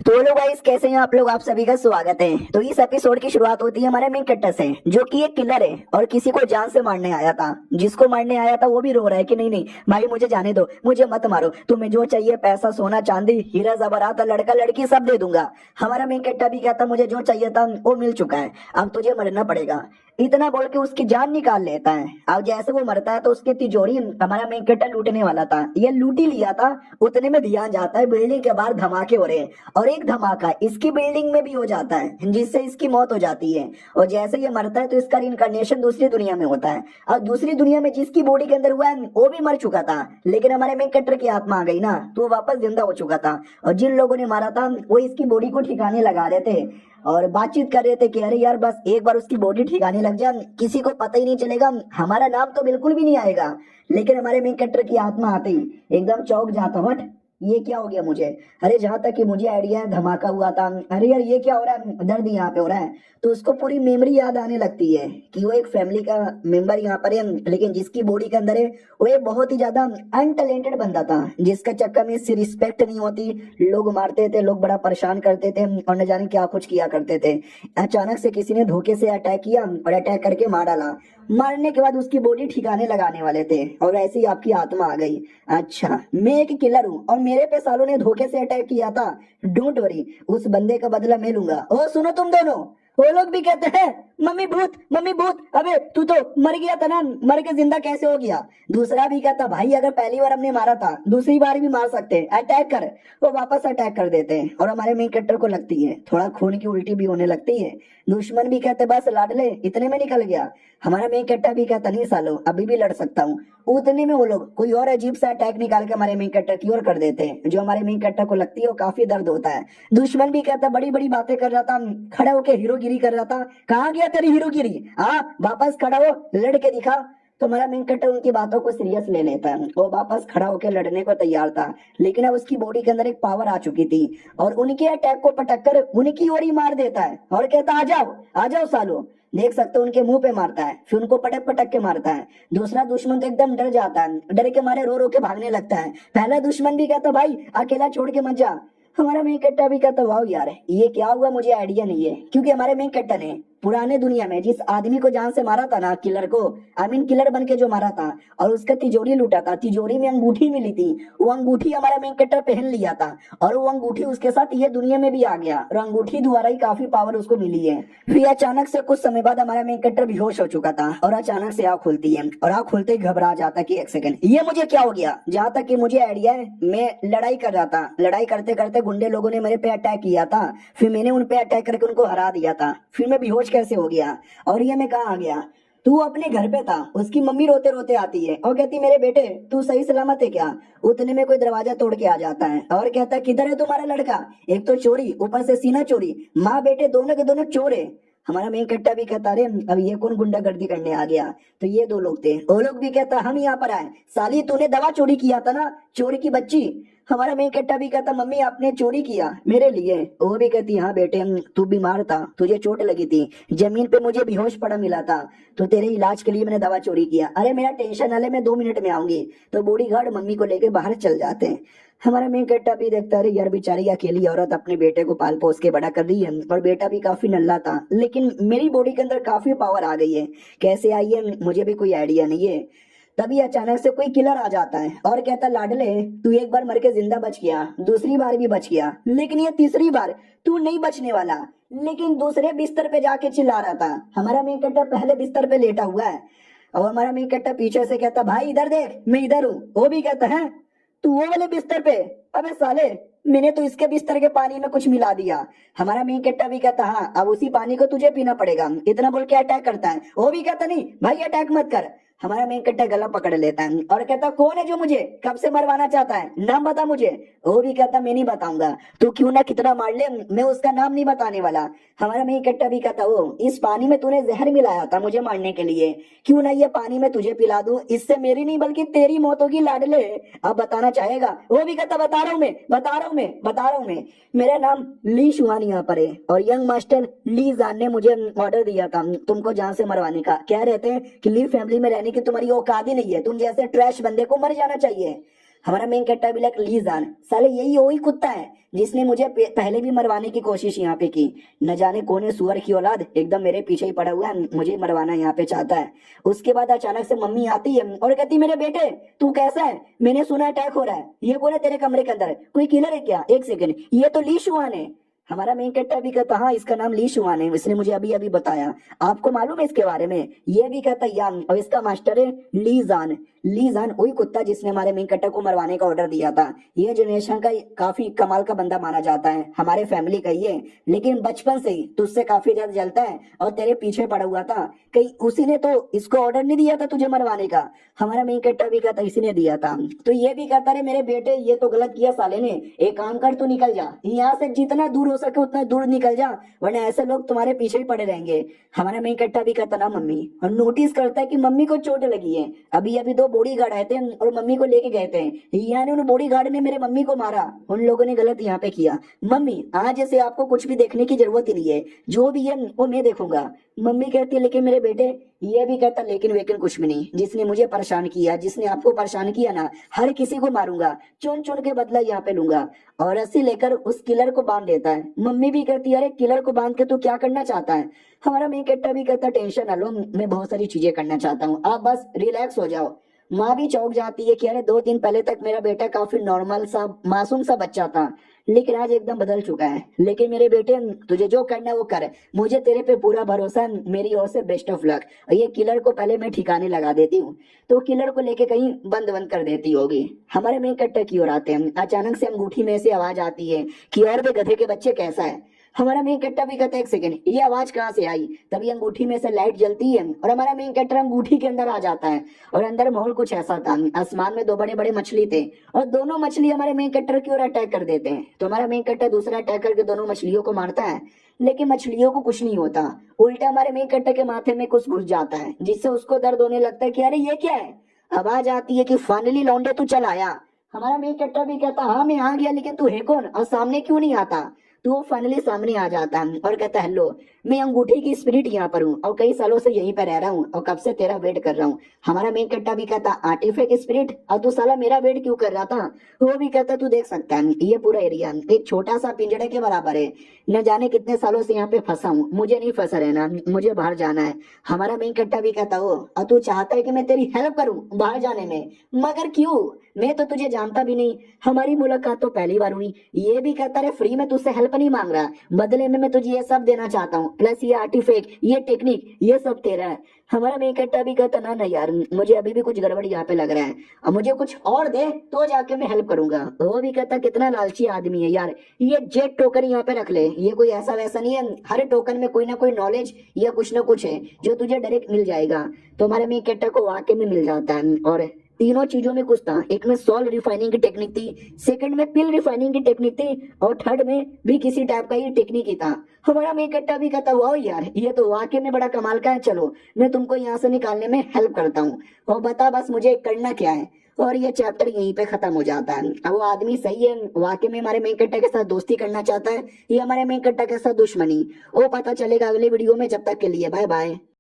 तो लोग गाइस कैसे हैं आप लोग। आप सभी का स्वागत है। तो इस एपिसोड की शुरुआत होती है हमारे मेन कैरेक्टर से, जो कि एक किलर है और किसी को जान से मारने आया था। जिसको मारने आया था वो भी रो रहा है कि नहीं नहीं भाई मुझे जाने दो, मुझे मत मारो, तुम्हें जो चाहिए पैसा सोना चांदी हीरा जवाहरात लड़का लड़की सब दे दूंगा। हमारा मेन कैरेक्टर भी कहता मुझे जो चाहिए था वो मिल चुका है, अब तुझे मरना पड़ेगा। इतना बोल के उसकी जान निकाल लेता है। अब जैसे वो मरता है तो उसकी तिजोरी हमारा मेन कैरेक्टर लूटने वाला था, ये लूट ही लिया था। उतने में ध्यान जाता है बिल्डिंग के बाहर धमाके हो रहे हैं और एक धमाका इसकी बिल्डिंग में भी हो जाता है जिससे इसकी मौत हो जाती है। और जैसे ये मरता है तो इसका इनकारनेशन दूसरी दुनिया में होता है। और दूसरी दुनिया में जिसकी बॉडी के अंदर हुआ है वो भी मर चुका था, लेकिन हमारे मेन कैरेक्टर की आत्मा आ गई ना, तो वो वापस जिंदा हो चुका था। और जिन लोगों ने मारा था वो इसकी बॉडी को ठिकाने लगा रहे थे और बातचीत कर रहे थे कि अरे यार बस एक बार उसकी बॉडी ठिकाने लग जाए, किसी को पता ही नहीं चलेगा, हमारा नाम तो बिल्कुल भी नहीं आएगा। लेकिन हमारे मेन कैरेक्टर की आत्मा आते ही एकदम चौंक जाता, हट ये क्या हो गया मुझे। अरे जहां तक कि मुझे आइडिया है धमाका हुआ था, अरे यार ये क्या हो रहा है, दर्द यहाँ पे हो रहा है। तो उसको पूरी मेमोरी याद आने लगती है कि वो एक फैमिली का मेंबर यहाँ पर है, लेकिन जिसकी बॉडी के अंदर है वो एक बहुत ही ज्यादा अनटैलेंटेड बंदा था, जिसका चक्कर में इससे रिस्पेक्ट नहीं होती, लोग मारते थे, लोग बड़ा परेशान करते थे और न जाने क्या कुछ किया करते थे। अचानक से किसी ने धोखे से अटैक किया और अटैक करके मार डाला। मारने के बाद उसकी बॉडी ठिकाने लगाने वाले थे और ऐसे ही आपकी आत्मा आ गई। अच्छा मैं एक किलर हूँ और मेरे पे सालों ने धोखे से अटैक किया था, डोंट वरी उस बंदे का बदला मैं लूंगा। ओ सुनो तुम दोनों, वो लोग भी कहते हैं मम्मी भूत मम्मी भूत, अबे तू तो मर गया था ना, मर के जिंदा कैसे हो गया। दूसरा भी कहता भाई अगर पहली बार हमने मारा था दूसरी बार भी मार सकते हैं, अटैक कर। वो वापस अटैक कर देते हैं और हमारे मेन कैरेक्टर को लगती है थोड़ा खून की उल्टी भी होने लगती है। दुश्मन भी कहते बस लाडले इतने में निकल गया। हमारा मेन कैरेक्टर भी कहता नहीं सालो अभी भी लड़ सकता हूँ। उतने में वो लोग कोई और अजीब सा अटैक निकाल के हमारे मेन कैरेक्टर की ओर कर देते हैं, जो हमारे मेन कैरेक्टर को लगती है वो काफी दर्द होता है। दुश्मन भी कहता बड़ी बड़ी बातें कर रहा था, खड़ा होके हीरोगिरी कर रहा था, कहाँ गया तेरी हीरोगिरी, हाँ वापस खड़ा हो लड़के दिखा। तो हमारा मेन कैरेक्टर उनकी बातों को सीरियस ले लेता है, वो वापस खड़ा होकर लड़ने को तैयार था, लेकिन अब उसकी बॉडी के अंदर एक पावर आ चुकी थी और उनके अटैक को पटक कर उनकी ओर ही मार देता है और कहता आ जाओ सालो। देख सकते हो उनके मुंह पे मारता है, फिर उनको पटक पटक के मारता है। दूसरा दुश्मन तो एकदम डर जाता है, डर के मारे रो रो के भागने लगता है। पहला दुश्मन भी कहता भाई अकेला छोड़ के मत जा। हमारा मेन कैरेक्टर भी कहता वाह यार ये क्या हुआ मुझे आइडिया नहीं है, क्योंकि हमारे मेन कैरेक्टर ने पुराने दुनिया में जिस आदमी को जान से मारा था ना, किलर को, आई मीन किलर बन के जो मारा था और उसका तिजोरी लूटा था, तिजोरी में अंगूठी मिली थी, वो अंगूठी हमारा मेन कैरेक्टर पहन लिया था और वो अंगूठी उसके साथ ये दुनिया में भी आ गया और अंगूठी द्वारा ही काफी पावर उसको मिली है। फिर अचानक से कुछ समय बाद हमारा मेन कैरेक्टर बेहोश हो चुका था और अचानक से आँख खुलती है और आँख खुलते ही घबरा जाता कि एक सेकंड ये मुझे क्या हो गया। जहां तक कि मुझे आइडिया है मैं लड़ाई कर रहा था, लड़ाई करते करते गुंडे लोगों ने मेरे पे अटैक किया था, फिर मैंने उन पे अटैक करके उनको हरा दिया था, फिर मैं बेहोश कैसे हो गया और ये मैं कहाँ आ गया। तू अपने घर पे था, उसकी मम्मी रोते रोते आती है और कहती मेरे बेटे तू सही सलामत है क्या। उतने में कोई दरवाजा तोड़ के आ जाता है और कहता है किधर है तुम्हारा लड़का, एक तो चोरी ऊपर से सीना चोरी, माँ बेटे दोनों के दोनों चोर है। हमारा मेन कट्टा भी कहता अरे अब ये कौन गुंडागर्दी करने आ गया। तो ये दो लोग थे, वो लोग भी कहता हम यहाँ पर आए, साली तूने दवा चोरी किया था ना चोरी की बच्ची। हमारा मेन कट्टा भी कहता मम्मी आपने चोरी किया मेरे लिए। वो भी कहती हाँ बेटे तू बीमार था, तुझे चोट लगी थी, जमीन पे मुझे बेहोश पड़ा मिला था, तो तेरे इलाज के लिए मैंने दवा चोरी किया। अरे मेरा टेंशन ना ले मैं 2 मिनट में आऊंगी। तो बॉडी गार्ड मम्मी को लेके बाहर चल जाते हैं। हमारा मेन कट्टा भी देखता है यार बेचारी अकेली औरत अपने बेटे को पाल पोस के बड़ा कर रही है और बेटा भी काफी नल्ला था, लेकिन मेरी बॉडी के अंदर काफी पावर आ गई है, कैसे आई है मुझे भी कोई आइडिया नहीं है। तभी अचानक से कोई किलर आ जाता है और कहता लाडले तू एक बार मर के जिंदा बच गया, दूसरी बार भी बच गया, लेकिन ये तीसरी बार तू नहीं बचने वाला। लेकिन दूसरे बिस्तर पे जाके चिल्ला रहा था। हमारा मेन कट्टा पहले बिस्तर पे लेटा हुआ है और हमारा मेन कट्टा पीछे से कहता भाई इधर देख मैं इधर हूँ। वो भी कहता है तू वो वाले बिस्तर पे, अबे साले मैंने तो इसके बिस्तर के पानी में कुछ मिला दिया। हमारा मेन कट्टा भी कहता हाँ अब उसी पानी को तुझे पीना पड़ेगा, इतना बोल के अटैक करता है। वो भी कहता नहीं भाई अटैक मत कर। हमारा मेन कट्टा गला पकड़ लेता है और कहता कौन है जो मुझे कब से मरवाना चाहता है, नाम बता मुझे। वो भी कहता मैं नहीं बताऊंगा, तू क्यों ना कितना मार ले मैं उसका नाम नहीं बताने वाला। हमारा मेन कट्टा भी कहता वो इस पानी में तूने जहर मिलाया था मुझे मारने के लिए, क्यों ना ये पानी में तुझे पिला दूं, इससे मेरी नहीं बल्कि तेरी मौत होगी लाडले। अब बताना चाहेगा। वो भी कहता बता रहा हूं मैं बता रहा हूं मैं बता रहा हूं मैं, मेरा नाम ली शुआन यहाँ पर है और यंग मास्टर ली जान ने मुझे ऑर्डर दिया था तुमको जान से मरवाने का। कह रहे थे कि ली फैमिली में रहने की तुम्हारी औकात ही नहीं है, तुम जैसे ट्रैश बंदे को मर जाना चाहिए। हमारा मेन कट्टा भी लग ली जान, साले यही वही कुत्ता है जिसने मुझे पहले भी मरवाने की कोशिश यहाँ पे की। न जाने कौन है सुअर की औलाद, एकदम मेरे पीछे ही पड़ा हुआ है, मुझे मरवाना यहाँ पे चाहता है। उसके बाद अचानक से मम्मी आती है और कहती मेरे बेटे तू कैसा है, मैंने सुना अटैक हो रहा है, ये कौन है तेरे कमरे के अंदर, कोई किलर है क्या? एक सेकंड, ये तो ली शुआन है। हमारा मेन कट्टा भी कहता हाँ इसका नाम ली शुआन है, इसने मुझे अभी अभी बताया। आपको मालूम है इसके बारे में? ये भी कहता यान, और इसका मास्टर है ली जान। ली जान वही कुत्ता जिसने हमारे मेन कट्टा को मरवाने का ऑर्डर दिया था। ये जनरेशन का काफी कमाल का बंदा माना जाता है, हमारे फैमिली का ही है, लेकिन बचपन से ही तुझसे काफी ज्यादा जलता है और तेरे पीछे पड़ा हुआ था। कहीं उसी ने तो इसको ऑर्डर नहीं दिया था तुझे मरवाने का? हमारा मेन कट्टा भी कहता इसी ने दिया था। तो ये भी कहता रे मेरे बेटे ये तो गलत किया साले ने, एक काम कर तू निकल जा यहाँ से, जितना दूर हो सके उतना दूर निकल जा, वरना ऐसे लोग तुम्हारे पीछे ही पड़े रहेंगे। हमारा मेन कट्टा भी कहता ना मम्मी, और नोटिस करता है कि मम्मी को चोट लगी है। अभी अभी दो बॉडी गार्ड आए थे और मम्मी को लेके गए थे, यानी उन बॉडी गार्ड ने मेरे मम्मी को मारा, उन लोगों ने गलत यहाँ पे किया। मम्मी आज से आपको कुछ भी देखने की जरूरत ही नहीं है, जो भी है वो मैं देखूंगा। मम्मी कहती है लेकिन मेरे बेटे, ये भी कहता लेकिन वेकिन कुछ भी नहीं, जिसने मुझे परेशान किया, जिसने आपको परेशान किया ना, हर किसी को मारूंगा, चुन चुन के बदला यहाँ पे लूंगा। और रस्सी लेकर उस किलर को बांध देता है। मम्मी भी कहती है अरे किलर को बांध के तू क्या करना चाहता है? हमारा मेन कट्टा भी कहता टेंशन ना लो, मैं बहुत सारी चीजें करना चाहता हूँ, आप बस रिलैक्स हो जाओ। माँ भी चौंक जाती है कि अरे 2 दिन पहले तक मेरा बेटा काफी नॉर्मल सा मासूम सा बच्चा था, लेकिन आज एकदम बदल चुका है। लेकिन मेरे बेटे तुझे जो करना है वो कर, मुझे तेरे पे पूरा भरोसा है, मेरी ओर से बेस्ट ऑफ लक। और ये किलर को पहले मैं ठिकाने लगा देती हूँ, तो किलर को लेके कहीं बंद बंद कर देती होगी। हमारे मेन कट्टा की ओर आते हैं, अचानक से अंगूठी में से आवाज आती है कि और भी गधे के बच्चे कैसा है? हमारा मेन कट्टा भी कहता है एक सेकंड ये आवाज कहाँ से आई? तभी अंगूठी में से लाइट जलती है और हमारा मेन कट्टा अंगूठी के अंदर आ जाता है। और अंदर माहौल कुछ ऐसा था, आसमान में 2 बड़े-बड़े मछली थे और दोनों मछली हमारे मेन कट्टर की ओर अटैक कर देते हैं। तो हमारा मेन कट्टा दूसरा अटैक करके दोनों मछलियों को मारता है, लेकिन मछलियों को कुछ नहीं होता, उल्टा हमारे मेन कट्टा के माथे में कुछ घुस जाता है, जिससे उसको दर्द होने लगता है कि अरे ये क्या है? आवाज आती है कि फाइनली लौंडे तू चल आया। हमारा मेन कट्टा भी कहता हाँ मैं आ गया, लेकिन तू है कौन और सामने क्यों नहीं आता? तो वो फाइनली सामने आ जाता है और कहता है हेलो, मैं अंगूठी की स्पिरिट यहाँ पर हूँ और कई सालों से यहीं पर रह रहा हूँ और कब से तेरा वेट कर रहा हूँ। हमारा मेन कट्टा भी कहता आर्टिफैक्ट स्पिरिट, और तू साला मेरा वेट क्यों कर रहा था? वो भी कहता तू देख सकता है ये पूरा एरिया एक छोटा सा पिंजड़े के बराबर है, न जाने कितने सालों से यहाँ पे फंसा हूँ, मुझे नहीं फंसा रहना, मुझे बाहर जाना है। हमारा मेन कट्टा भी कहता हो और तू चाहता है कि मैं तेरी हेल्प करूँ बाहर जाने में, मगर क्यों? मैं तो तुझे जानता भी नहीं, हमारी मुलाकात तो पहली बार हुई। ये भी कहता है फ्री में तुझसे हेल्प नहीं मांग रहा, बदले में मैं तुझे ये सब देना चाहता हूँ, प्लस ये आर्टिफैक्ट, ये टेक्निक, ये सब तेरा है। हमारा मेन कट्टा भी कहता ना ना यार, मुझे अभी भी कुछ गड़बड़ यहाँ पे लग रहा है, और मुझे कुछ और दे तो जाके मैं हेल्प करूंगा। वो भी कहता कितना लालची आदमी है यार, ये जेट टोकन यहाँ पे रख ले, ये कोई ऐसा वैसा नहीं है, हर टोकन में कोई ना कोई नॉलेज या कुछ ना कुछ है जो तुझे डायरेक्ट मिल जाएगा। तो हमारे मेन कट्टा को वाकई में मिल जाता है, और तीनों चीजों में कुछ था, एक में सॉल्ट रिफाइनिंग की टेक्निक थी, सेकंड में पिल रिफाइनिंग की टेक्निक थी, और थर्ड में भी किसी टाइप का ये टेक्निक ही था। हमारा मेन कट्टा भी कहता हुआ यार ये तो वाकई में बड़ा कमाल का है, चलो मैं तुमको यहाँ से निकालने में हेल्प करता हूँ और बता बस मुझे करना क्या है। और ये चैप्टर यहीं पे खत्म हो जाता है। अब वो आदमी सही है, वाकई में हमारे मेन कट्टा के साथ दोस्ती करना चाहता है, ये हमारे मेन कट्टा के साथ दुश्मनी, वो पता चलेगा अगले वीडियो में। जब तक के लिए बाय बाय।